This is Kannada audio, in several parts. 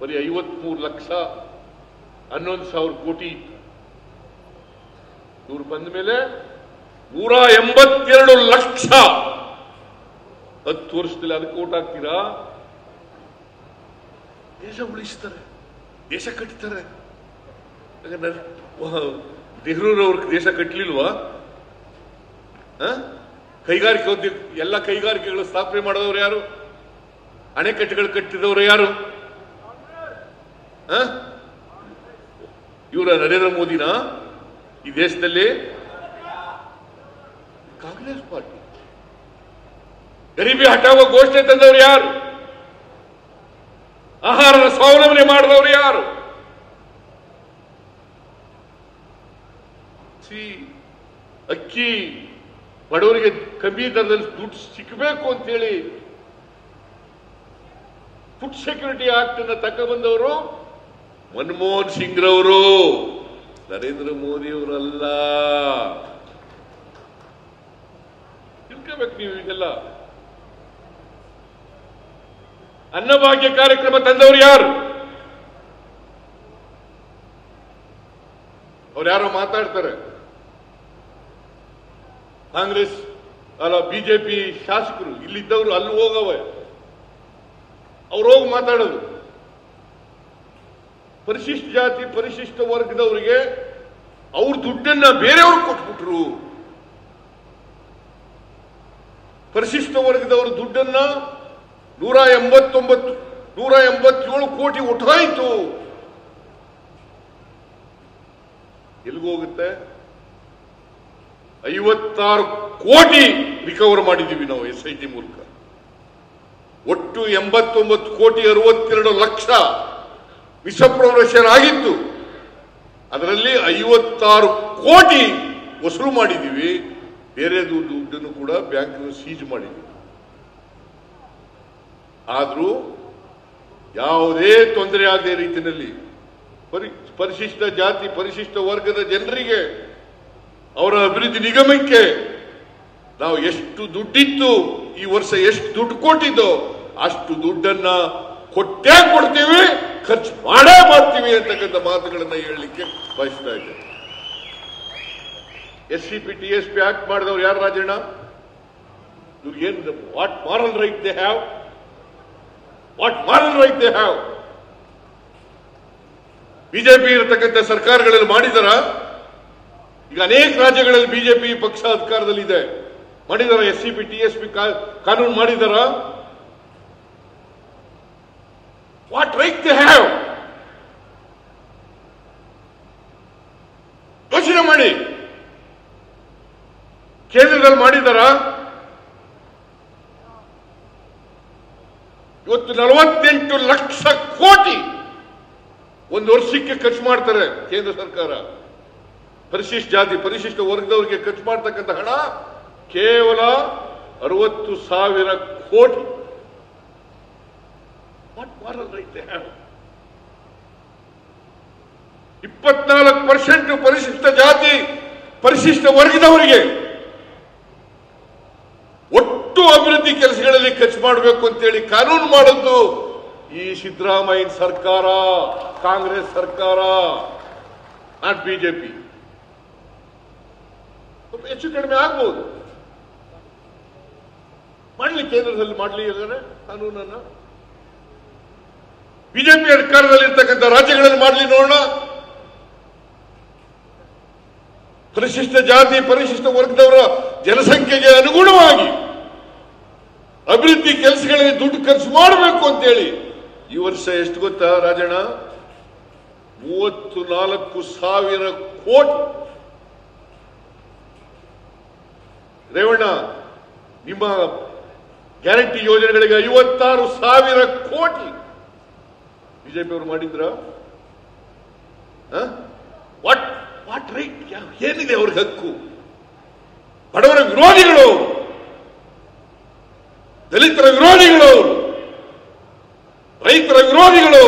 ಬರೀ 53,11,000 ಕೋಟಿ ಇತ್ತು. ಇವ್ರು ಬಂದ ಮೇಲೆ 182 ಲಕ್ಷ. 10 ವರ್ಷದಲ್ಲಿ ಅದಕ್ಕೆ ಓಟ್ ಹಾಕ್ತೀರಾ? ದೇಶ ಉಳಿಸ್ತಾರೆ, ದೇಶ ಕಟ್ತಾರೆ. ನೆಹರೂರವ್ರ ದೇಶ ಕಟ್ಟಲಿಲ್ವಾ? ಕೈಗಾರಿಕೆ ಉದ್ಯೋಗ, ಎಲ್ಲ ಕೈಗಾರಿಕೆಗಳು ಸ್ಥಾಪನೆ ಮಾಡಿದವರು ಯಾರು? ಅಣೆಕಟ್ಟೆಗಳು ಕಟ್ಟಿದವರು ಯಾರು? ಇವರ ನರೇಂದ್ರ ಮೋದಿನ ಈ ದೇಶದಲ್ಲಿ? ಕಾಂಗ್ರೆಸ್ ಪಾರ್ಟಿ. ಗರೀಬಿ ಹಠಾವೋ ಘೋಷಣೆ ತಂದವರು ಯಾರು? ಆಹಾರದ ಸ್ವಾವಲಂಬನೆ ಮಾಡಿದವರು ಯಾರು? ಅಕ್ಕಿ ಬಡವರಿಗೆ ಕಮ್ಮಿ ದರದಲ್ಲಿ ದುಡ್ಡು ಸಿಕ್ಕಬೇಕು ಅಂತೇಳಿ ಫುಡ್ ಸೆಕ್ಯೂರಿಟಿ ಆಕ್ಟ್ ಅನ್ನು ತಗೊಂಡ್ಬಂದವರು ಮನಮೋಹನ್ ಸಿಂಗ್ ರವರು, ನರೇಂದ್ರ ಮೋದಿ ಅವರಲ್ಲ. ತಿಳ್ಕೋಬೇಕು ನೀವು. ಈಗೆಲ್ಲ ಅನ್ನಭಾಗ್ಯ ಕಾರ್ಯಕ್ರಮ ತಂದವರು ಯಾರು? ಅವ್ರು ಯಾರೋ ಮಾತಾಡ್ತಾರೆ, ಕಾಂಗ್ರೆಸ್ ಅಲ್ಲ ಬಿಜೆಪಿ ಶಾಸಕರು ಇಲ್ಲಿದ್ದವರು ಅಲ್ಲಿ ಹೋಗವೆ, ಅವ್ರು ಹೋಗಿ ಮಾತಾಡೋದು. ಪರಿಶಿಷ್ಟ ಜಾತಿ ಪರಿಶಿಷ್ಟ ವರ್ಗದವರಿಗೆ ಅವ್ರ ದುಡ್ಡನ್ನ ಬೇರೆಯವ್ರು ಕೊಟ್ಬಿಟ್ರು. ಪರಿಶಿಷ್ಟ ವರ್ಗದವ್ರ ದುಡ್ಡನ್ನ 187 ಕೋಟಿ ಒಟ್ಟಾಯಿತು. ಎಲ್ಲಿಗೋಗುತ್ತೆ? 56 ಕೋಟಿ ರಿಕವರ್ ಮಾಡಿದ್ದೀವಿ ನಾವು SIT ಮೂಲಕ. ಒಟ್ಟು 89 ಕೋಟಿ 62 ಲಕ್ಷ ಮಿಸ್ಅಪ್ರೊಪ್ರಿಯೇಷನ್ ಆಗಿತ್ತು. ಅದರಲ್ಲಿ 56 ಕೋಟಿ ವಸೂಲು ಮಾಡಿದ್ದೀವಿ. ಬೇರೆ ದುಡ್ಡನ್ನು ಕೂಡ ಬ್ಯಾಂಕ್ ಸೀಜ್ ಮಾಡಿದ್ದೀವಿ. ಆದರೂ ಯಾವುದೇ ತೊಂದರೆ ಆಗದ ರೀತಿಯಲ್ಲಿ ಪರಿಶಿಷ್ಟ ಜಾತಿ ಪರಿಶಿಷ್ಟ ವರ್ಗದ ಜನರಿಗೆ ಅವರ ಅಭಿವೃದ್ಧಿ ನಿಗಮಕ್ಕೆ ನಾವು ಎಷ್ಟು ದುಡ್ಡಿತ್ತು, ಈ ವರ್ಷ ಎಷ್ಟು ದುಡ್ಡು ಕೊಟ್ಟಿದ್ದೋ ಅಷ್ಟು ದುಡ್ಡನ್ನ ಕೊಟ್ಟೇ ಕೊಡ್ತೀವಿ, ಖರ್ಚು ಮಾಡೇ ಮಾಡ್ತೀವಿ ಅಂತಕ್ಕಂಥ ಮಾತುಗಳನ್ನ ಹೇಳಲಿಕ್ಕೆ ಬಯಸ್ತಾ ಇದ್ದೇನೆ. SCP TSP ಆಕ್ಟ್ ಮಾಡಿದವ್ರು ಯಾರು ರಾಜಣ್ಣ? ಇವ್ರಿಗೇನು what moral right they have? What moral right they have? BJP ಇರತಕ್ಕಂಥ ಸರ್ಕಾರಗಳಲ್ಲಿ ಮಾಡಿದರ? ಈಗ ಅನೇಕ ರಾಜ್ಯಗಳಲ್ಲಿ ಬಿಜೆಪಿ ಪಕ್ಷ ಅಧಿಕಾರದಲ್ಲಿದೆ. ಮಾಡಿದಾರ? SCP TSP ಕಾನೂನು ಮಾಡಿದಾರ? What right they have? ಯೋಚನೆ ಮಾಡಿ. ಕೇಂದ್ರದಲ್ಲಿ ಮಾಡಿದಾರ? ಇವತ್ತು 48 ಲಕ್ಷ ಕೋಟಿ ಒಂದು ವರ್ಷಕ್ಕೆ ಖರ್ಚು ಮಾಡ್ತಾರೆ ಕೇಂದ್ರ ಸರ್ಕಾರ. ಪರಿಶಿಷ್ಟ ಜಾತಿ ಪರಿಶಿಷ್ಟ ವರ್ಗದವರಿಗೆ ಖರ್ಚು ಮಾಡ್ತಕ್ಕಂಥ ಹಣ ಕೇವಲ 60,000 ಕೋಟಿ. What moral right they have? 24% ಪರಿಶಿಷ್ಟ ಜಾತಿ ಪರಿಶಿಷ್ಟ ವರ್ಗದವರಿಗೆ ಒಟ್ಟು ಅಭಿವೃದ್ಧಿ ಕೆಲಸಗಳಲ್ಲಿ ಖರ್ಚು ಮಾಡಬೇಕು ಅಂತೇಳಿ ಕಾನೂನು ಮಾಡೋದು ಈ ಸಿದ್ದರಾಮಯ್ಯ ಸರ್ಕಾರ, ಕಾಂಗ್ರೆಸ್ ಸರ್ಕಾರ, ನಾಟ್ ಬಿಜೆಪಿ. ಹೆಚ್ಚು ಕಡಿಮೆ ಆಗ್ಬಹುದು. ಮಾಡಲಿ, ಕೇಂದ್ರದಲ್ಲಿ ಮಾಡಲಿ ಕಾನೂನನ್ನ. ಬಿಜೆಪಿ ಅಧಿಕಾರದಲ್ಲಿ ಇರ್ತಕ್ಕಂಥ ರಾಜ್ಯಗಳಲ್ಲಿ ಮಾಡಲಿ, ನೋಡೋಣ. ಪರಿಶಿಷ್ಟ ಜಾತಿ ಪರಿಶಿಷ್ಟ ವರ್ಗದವರ ಜನಸಂಖ್ಯೆಗೆ ಅನುಗುಣವಾಗಿ ಅಭಿವೃದ್ಧಿ ಕೆಲಸಗಳಿಗೆ ದುಡ್ಡು ಖರ್ಚು ಮಾಡಬೇಕು ಅಂತೇಳಿ ಈ ವರ್ಷ ಎಷ್ಟು ಗೊತ್ತಾ ರಾಜಣ್ಣ? 34,000 ಕೋಟಿ. ರೇವಣ್ಣ, ನಿಮ್ಮ ಗ್ಯಾರಂಟಿ ಯೋಜನೆಗಳಿಗೆ 56,000 ಕೋಟಿ ಬಿಜೆಪಿ ಅವರು ಮಾಡಿದ್ರ? What what right? ಏನಿದೆ ಅವ್ರಿಗೆ ಹಕ್ಕು? ಬಡವರ ವಿರೋಧಿಗಳು, ದಲಿತರ ವಿರೋಧಿಗಳು, ರೈತರ ವಿರೋಧಿಗಳು.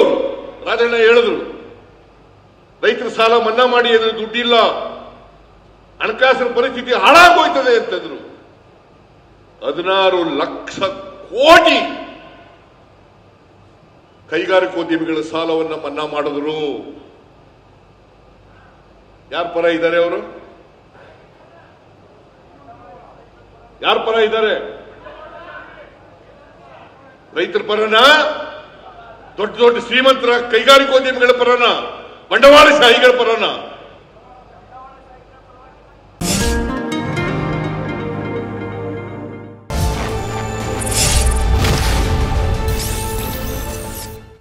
ರಾಜಣ್ಣ ಹೇಳಿದ್ರು, ರೈತರ ಸಾಲ ಮನ್ನಾ ಮಾಡಿ ಅಂದ್ರೆ ದುಡ್ಡಿಲ್ಲ, ಹಣಕಾಸಿನ ಪರಿಸ್ಥಿತಿ ಹಾಳಾಗೋಯ್ತದೆ ಅಂತಂದ್ರು. 16 ಲಕ್ಷ ಕೋಟಿ ಕೈಗಾರಿಕೋದ್ಯಮಿಗಳ ಸಾಲವನ್ನು ಮನ್ನಾ ಮಾಡಿದ್ರು. ಯಾರ ಪರ ಇದ್ದಾರೆ ಅವರು? ಯಾರ ಪರ ಇದ್ದಾರೆ? ರೈತರ ಪರನ? ದೊಡ್ಡ ದೊಡ್ಡ ಶ್ರೀಮಂತರ ಕೈಗಾರಿಕೋದ್ಯಮಿಗಳ ಪರನ? ಬಂಡವಾಳಶಾಹಿಗಳ ಪರನ?